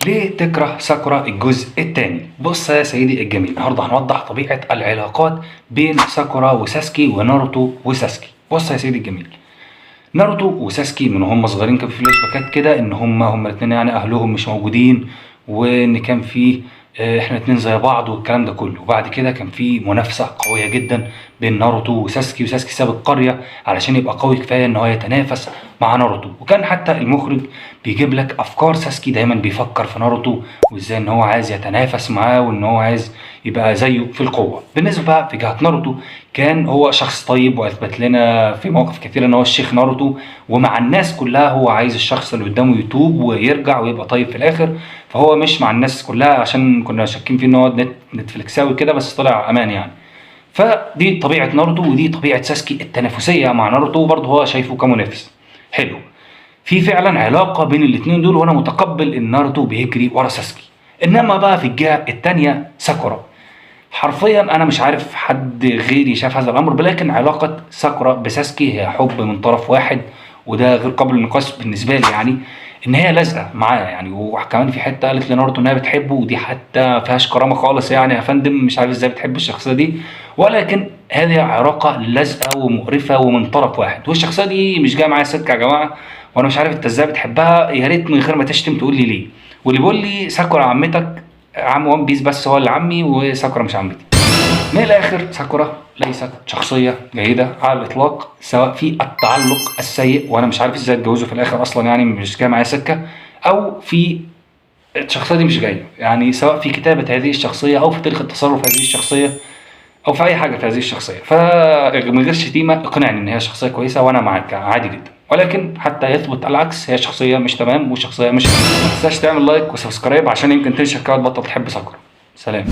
ليه تكره ساكورا الجزء الثاني؟ بص يا سيدي الجميل، النهارده هنوضح طبيعة العلاقات بين ساكورا وساسكي وناروتو وساسكي. بص يا سيدي الجميل، ناروتو وساسكي من هم صغيرين كان في فلاش باكات كده ان هم الاثنين يعني اهلهم مش موجودين، وان كان في احنا اتنين زي بعض والكلام ده كله. وبعد كده كان في منافسه قويه جدا بين ناروتو وساسكي، وساسكي ساب القريه علشان يبقى قوي كفايه ان هو يتنافس مع ناروتو. وكان حتى المخرج بيجيب لك افكار ساسكي، دايما بيفكر في ناروتو وازاي ان هو عايز يتنافس معاه وان هو عايز يبقى زيه في القوه. بالنسبه بقى في جهه ناروتو، كان هو شخص طيب واثبت لنا في مواقف كثيره ان هو الشيخ ناروتو، ومع الناس كلها هو عايز الشخص اللي قدامه يتوب ويرجع ويبقى طيب في الاخر. فهو مش مع الناس كلها عشان كنا شاكين فيه ان هو نتفليكساوي كده، بس طلع امان يعني. فدي طبيعه ناروتو ودي طبيعه ساسكي التنافسيه مع ناروتو، وبرضه هو شايفه كمنافس حلو. في فعلا علاقه بين الاثنين دول، وانا متقبل ان ناروتو بيجري ورا ساسكي. انما بقى في الجهه الثانيه ساكورا، حرفيا انا مش عارف حد غيري شاف هذا الامر، ولكن علاقه ساكورا بساسكي هي حب من طرف واحد، وده غير قابل للنقاش بالنسبه لي يعني. ان هي لازقه معاه يعني، وكمان في حته قالت لناروتو انها بتحبه، ودي حتى فيهاش كرامه خالص يعني يا فندم، مش عارف ازاي بتحب الشخصيه دي. ولكن هذه علاقه لازقه ومقرفه ومن طرف واحد، والشخصيه دي مش جايه معايا سكه يا جماعه. وانا مش عارف انت ازاي بتحبها، يا ريت من غير ما تشتم تقول لي ليه. واللي بيقول لي ساكورا عمتك، عم وان بيس بس هو اللي عمي وساكورا مش عمتي. من الاخر ساكورا ليست شخصيه جيده على الاطلاق، سواء في التعلق السيء وانا مش عارف ازاي اتجوزه في الاخر اصلا يعني، مش جاي معايا سكه، او في الشخصيه دي مش جايه يعني، سواء في كتابه هذه الشخصيه او في طريقه التصرف هذه الشخصيه او في اي حاجه في هذه الشخصيه. فمن غير شتيمه اقنعني ان هي شخصيه كويسه وانا معاك عادي جدا، ولكن حتى يثبت العكس هي شخصيه مش تمام وشخصيه مش. ما تنساش تعمل لايك وسبسكرايب عشان يمكن تنشر كده وتبطل تحب ساكورا. سلام.